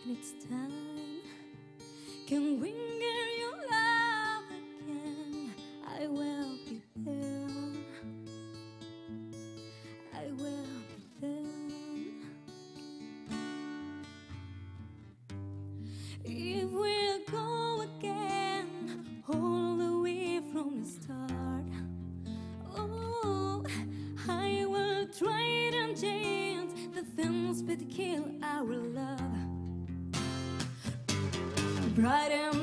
when it's time. Can we get your love again? I will be there. I will be there. If we'll go again, all the way from the start, oh, I will try and change the things that kill our love. Bright and